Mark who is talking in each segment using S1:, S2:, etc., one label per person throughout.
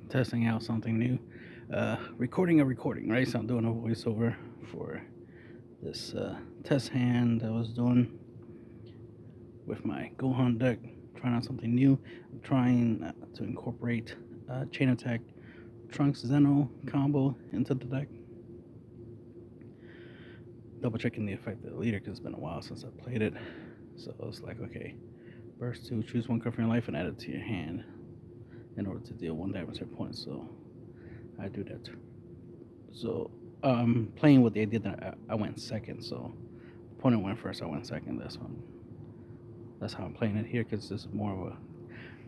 S1: testing out something new. Recording a recording, right? So I'm doing a voiceover for this test hand I was doing with my Gohan deck, trying out something new. I'm trying to incorporate Chain Attack Trunks Zenoh combo into the deck. Double checking the effect of the leader because it's been a while since I played it. So it's like, okay, burst 2, choose one card from your life and add it to your hand in order to deal 1 damage to your opponent. So I do that. So playing with the idea that I went second. So opponent went first, I went second. That's how I'm playing it here because this is more of a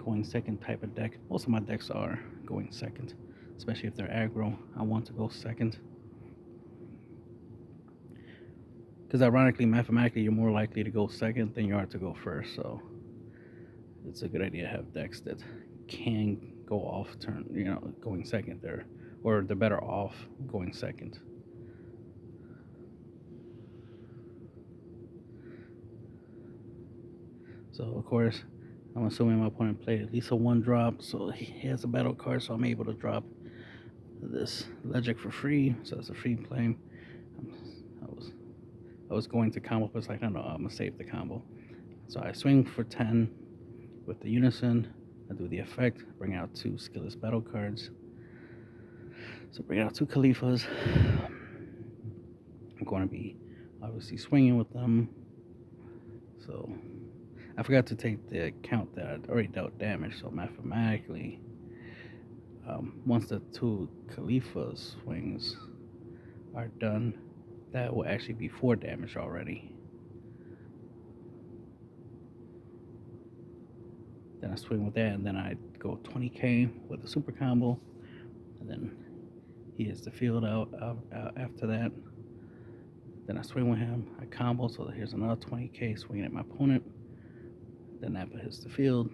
S1: going second type of deck. Most of my decks are going second, especially if they're aggro. I want to go second. Because ironically, mathematically, you're more likely to go second than you are to go first. So it's a good idea to have decks that can go off turn, going second there, or they're better off going second. So of course, I'm assuming my opponent played at least a 1-drop, so he has a battle card, so I'm able to drop this Legic for free. So it's a free play. I was going to combo, but it's like, no, I'm gonna save the combo. So I swing for 10 with the Unison. I do the effect, bring out 2 skillless battle cards. So bring out 2 Khalifas. I'm going to be obviously swinging with them. So I forgot to take the account that I'd already dealt damage. So mathematically, once the 2 Khalifa swings are done, that will actually be 4 damage already. Then I swing with that, and then I go 20k with a super combo, and then he hits the field out after that. Then I swing with him, I combo, so here's another 20k swinging at my opponent. Then Nappa hits the field.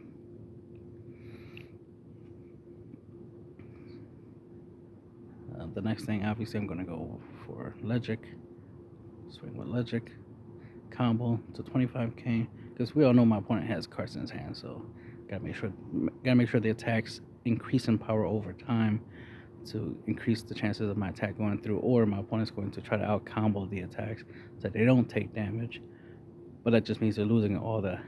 S1: The next thing, obviously, I'm going to go for Legic. Swing with Legic. Combo to 25k, because we all know my opponent has cards in his hand, so gotta make sure the attacks increase in power over time to increase the chances of my attack going through, or my opponent's going to try to out combo the attacks so they don't take damage. But that just means they're losing all the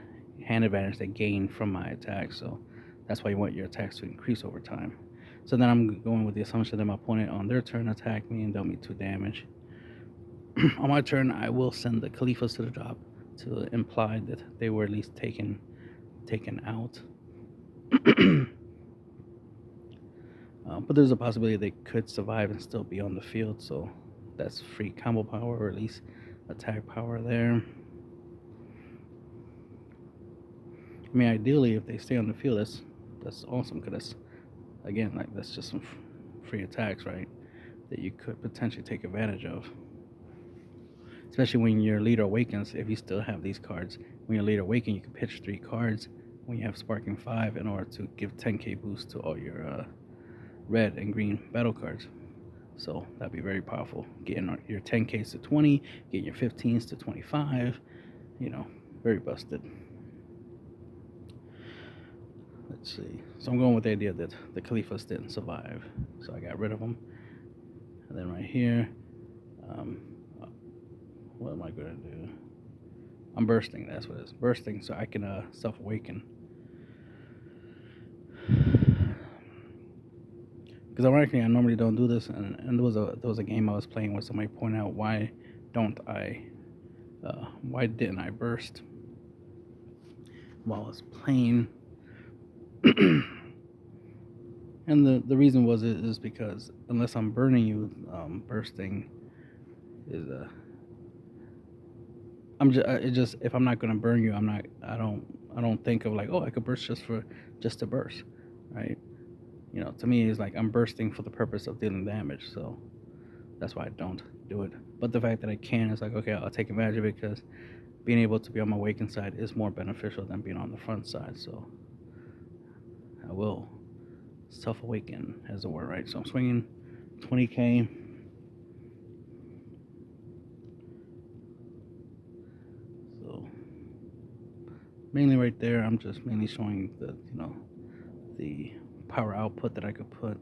S1: hand advantage they gain from my attacks. So that's why you want your attacks to increase over time. So then I'm going with the assumption that my opponent on their turn attack me and dealt me 2 damage. On my turn, I will send the Khalifas to the drop to imply that they were at least taken out. But there's a possibility they could survive and still be on the field, so that's free combo power, or at least attack power there. I mean, ideally, if they stay on the field, that's awesome, because that's just some free attacks, right, that you could potentially take advantage of. Especially when your leader awakens, if you still have these cards. When your leader awakens, you can pitch 3 cards when you have Sparking 5 in order to give 10k boost to all your red and green battle cards. So that'd be very powerful. Getting your 10ks to 20, getting your 15s to 25, very busted. Let's see. So I'm going with the idea that the Khalifas didn't survive. So I got rid of them. And then right here, what am I going to do? I'm bursting, that's what it is. Bursting so I can self-awaken. Because ironically, I normally don't do this, and there was a game I was playing where somebody pointed out why didn't I burst while I was playing? And the reason is because unless I'm burning you, bursting is if I'm not gonna burn you, I don't think of like, oh, I could burst just to burst, right? To me, it's like I'm bursting for the purpose of dealing damage, so that's why I don't do it. But the fact that I can is like, okay, I'll take advantage of it, because being able to be on my awakened side is more beneficial than being on the front side, so I will self-awaken, as the word, right? So I'm swinging 20k. So mainly right there, I'm just mainly showing the power output that I could put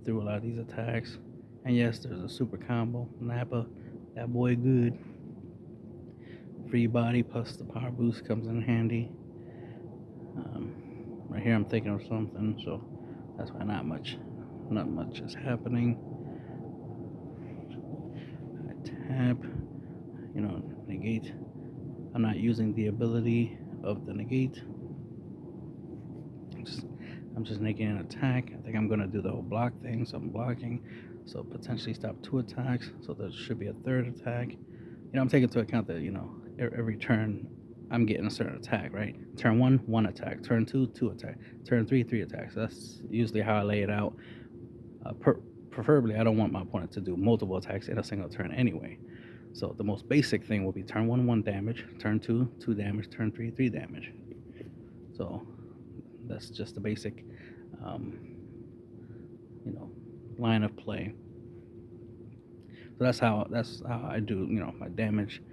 S1: through a lot of these attacks. And yes, there's a super combo, Nappa, that boy good. Free body plus the power boost comes in handy. Right here I'm thinking of something, so that's why not much is happening. I tap, negate. I'm not using the ability of the negate. I'm just negating an attack. I think I'm gonna do the whole block thing, so I'm blocking. So potentially stop 2 attacks. So there should be a 3rd attack. I'm taking into account that, every turn I'm getting a certain attack, right? Turn 1 attack. Turn 2 attack. Turn 3 attacks. That's usually how I lay it out. Preferably, I don't want my opponent to do multiple attacks in a single turn anyway. So the most basic thing will be turn 1 damage, turn 2 damage, turn 3 damage. So that's just the basic, line of play. So that's how I do, my damage.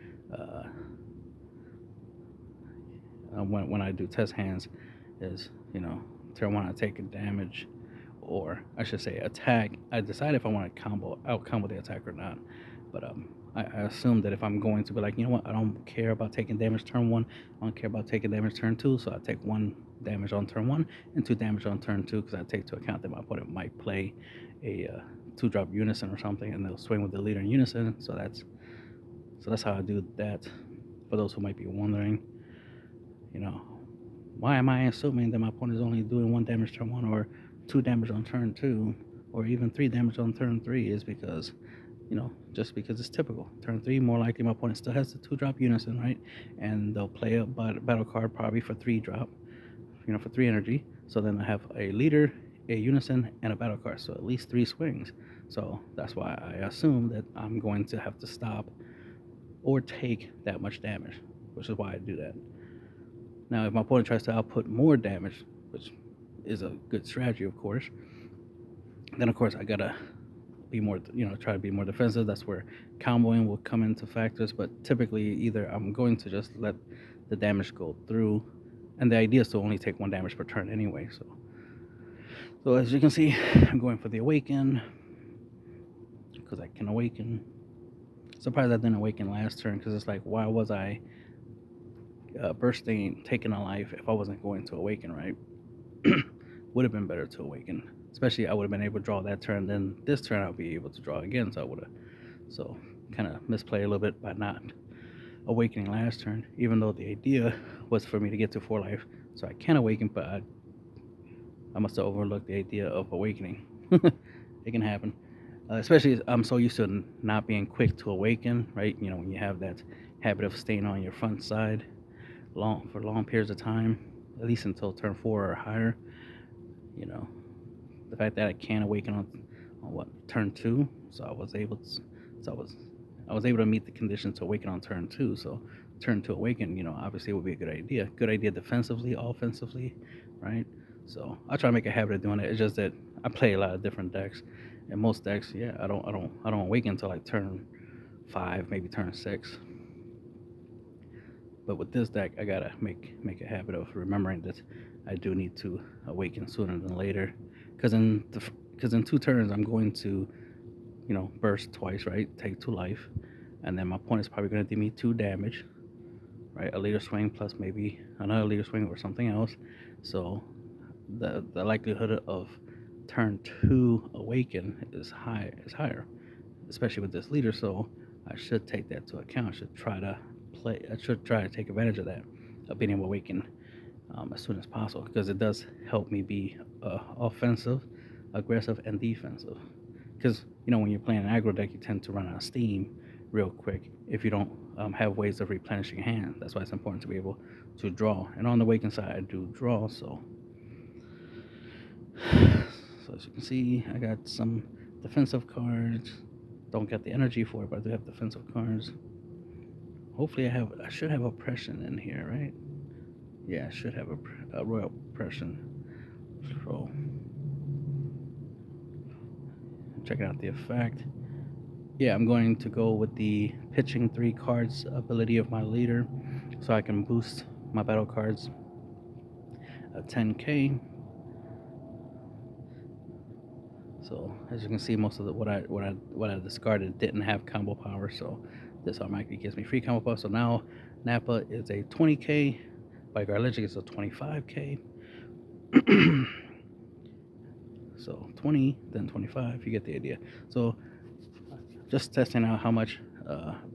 S1: When I do test hands, is turn 1 I take a damage, or I should say attack. I decide if I want to out combo the attack or not. But I assume that if I'm going to be like, I don't care about taking damage turn 1, I don't care about taking damage turn 2, so I take 1 damage on turn 1 and 2 damage on turn 2, because I take into account that my opponent might play a 2-drop unison or something, and they'll swing with the leader in unison. So that's how I do that. For those who might be wondering, why am I assuming that my opponent is only doing 1 damage turn 1 or 2 damage on turn 2 or even 3 damage on turn 3 is because, just because it's typical. Turn 3, more likely my opponent still has the 2-drop unison, right? And they'll play a battle card probably for 3-drop, for 3 energy. So then I have a leader, a unison, and a battle card. So at least 3 swings. So that's why I assume that I'm going to have to stop or take that much damage, which is why I do that. Now, if my opponent tries to output more damage, which is a good strategy, of course, then of course I gotta be more, try to be more defensive. That's where comboing will come into factors. But typically, either I'm going to just let the damage go through, and the idea is to only take 1 damage per turn anyway. So as you can see, I'm going for the awaken because I can awaken. Surprised I didn't awaken last turn, because it's like, why was I bursting, taking a life if I wasn't going to awaken, right? Would have been better to awaken, especially I would have been able to draw that turn. Then this turn I'll be able to draw again, so kind of misplayed a little bit by not awakening last turn, even though the idea was for me to get to 4 life so I can awaken, but I must have overlooked the idea of awakening. It can happen, especially I'm so used to not being quick to awaken, right? When you have that habit of staying on your front side for long periods of time, at least until turn 4 or higher. The fact that I can awaken on turn 2, so I was able to meet the conditions to awaken on turn 2. So turn 2 awaken, obviously would be a good idea. Good idea defensively, offensively, right? So I try to make a habit of doing it. It's just that I play a lot of different decks, and most decks, I don't awaken until like turn 5, maybe turn 6. But with this deck, I gotta make a habit of remembering that I do need to awaken sooner than later, because in 2 turns I'm going to, burst twice, right? Take 2 life, and then my opponent's probably gonna do me 2 damage, right? A leader swing plus maybe another leader swing or something else. So the likelihood of turn 2 awaken is higher, especially with this leader. So I should take that to account. I should try to take advantage of that, of being able to awaken as soon as possible, because it does help me be offensive, aggressive, and defensive. Because when you're playing an aggro deck, you tend to run out of steam real quick if you don't have ways of replenishing your hand. That's why it's important to be able to draw. And on the awaken side, I do draw. So as you can see, I got some defensive cards. Don't get the energy for it, but I do have defensive cards. Hopefully I should have oppression in here, right? Yeah, I should have a royal oppression. So checking out the effect. Yeah, I'm going to go with the pitching 3 cards ability of my leader, so I can boost my battle cards 10k. So as you can see, most of what I discarded didn't have combo power, so this automatically gives me free combo power. So now Nappa is a 20k, Bodyguard Legend is a 25k. So 20, then 25, you get the idea. So just testing out how much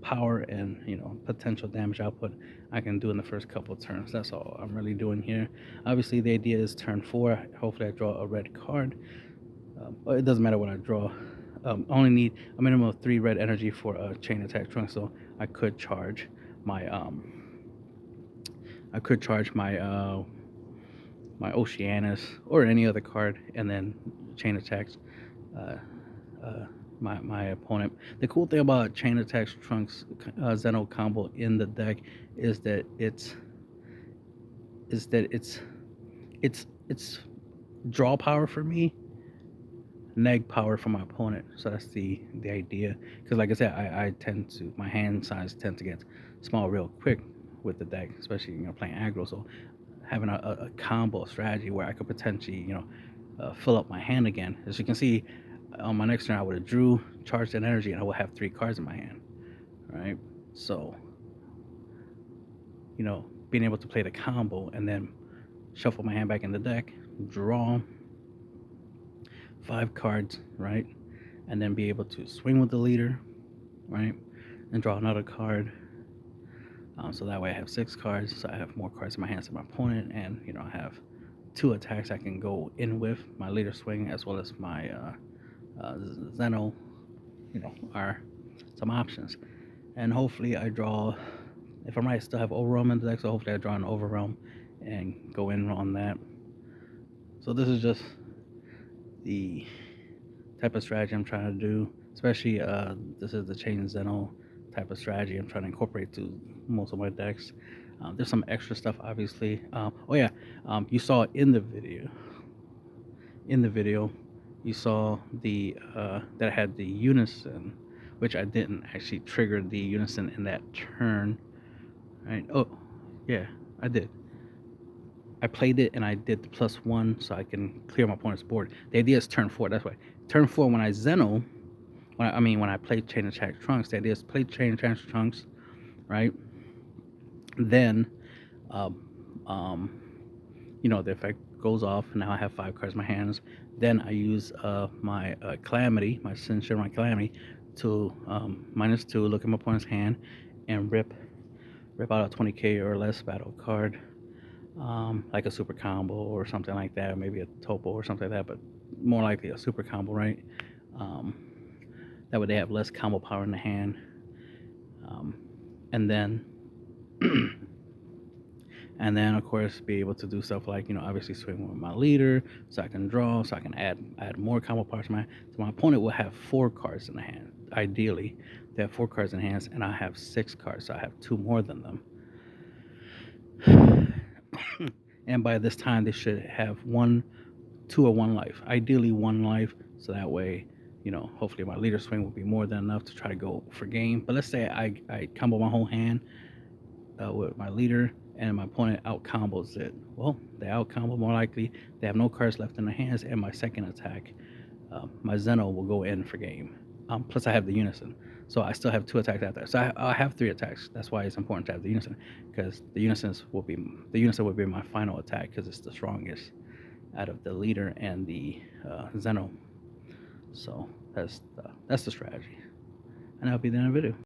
S1: power and potential damage output I can do in the first couple of turns. That's all I'm really doing here. Obviously, the idea is turn 4. Hopefully, I draw a red card. It doesn't matter what I draw. I only need a minimum of 3 red energy for a chain attack trunk, so I could charge my my Oceanus or any other card, and then chain attacks my opponent. The cool thing about chain attacks trunks Zenoh combo in the deck is that it's draw power for me, neg power for my opponent. So that's the idea. Because like I said, I tend to, my hand size tends to get small real quick with the deck, especially playing aggro. So having a combo strategy where I could potentially fill up my hand again. As you can see, on my next turn I would have drew, charged that energy, and I would have 3 cards in my hand. Right? So being able to play the combo and then shuffle my hand back in the deck, draw 5 cards, right, and then be able to swing with the leader, right, and draw another card. So that way I have 6 cards, so I have more cards in my hands than my opponent, and I have 2 attacks I can go in with my leader swing as well as my Zenoh. Are some options, and hopefully I draw. If I'm right, I still have Overwhelm in the deck, so hopefully I draw an Overwhelm and go in on that. So this is just the type of strategy I'm trying to do, especially this is the chain Zenoh type of strategy I'm trying to incorporate to most of my decks. There's some extra stuff, obviously. You saw in the video. You saw the that I had the unison, which I didn't actually trigger the unison in that turn. Right? Oh, yeah, I did. I played it and I did the +1 so I can clear my opponent's board. The idea is turn 4. That's why turn 4 when I Zenoh, when I play chain attack trunks. The idea is play chain attack trunks, right? Then, the effect goes off. Now I have 5 cards in my hands. Then I use my Calamity, my Censure, my Calamity, to -2, look at my opponent's hand, and rip out a 20k or less battle card, like a super combo or something like that, or maybe a topo or something like that, but more likely a super combo, right? That way they have less combo power in the hand, and then and then of course be able to do stuff like obviously swing with my leader, so I can draw, so I can add more combo power to my opponent will have 4 cards in the hand. Ideally they have 4 cards in hands, and I have 6 cards, so I have 2 more than them. And by this time they should have 2 or 1 life, ideally 1 life, so that way hopefully my leader swing will be more than enough to try to go for game. But let's say I combo my whole hand with my leader, and my opponent out combos it. Well, they out combo more likely. They have no cards left in their hands, and my second attack, my Zenoh, will go in for game. Plus I have the unison, so I still have 2 attacks out there. So I have 3 attacks. That's why it's important to have the unison, because the unison will be my final attack, because it's the strongest out of the leader and the Zenoh. So that's the strategy, and that'll be the end of the video.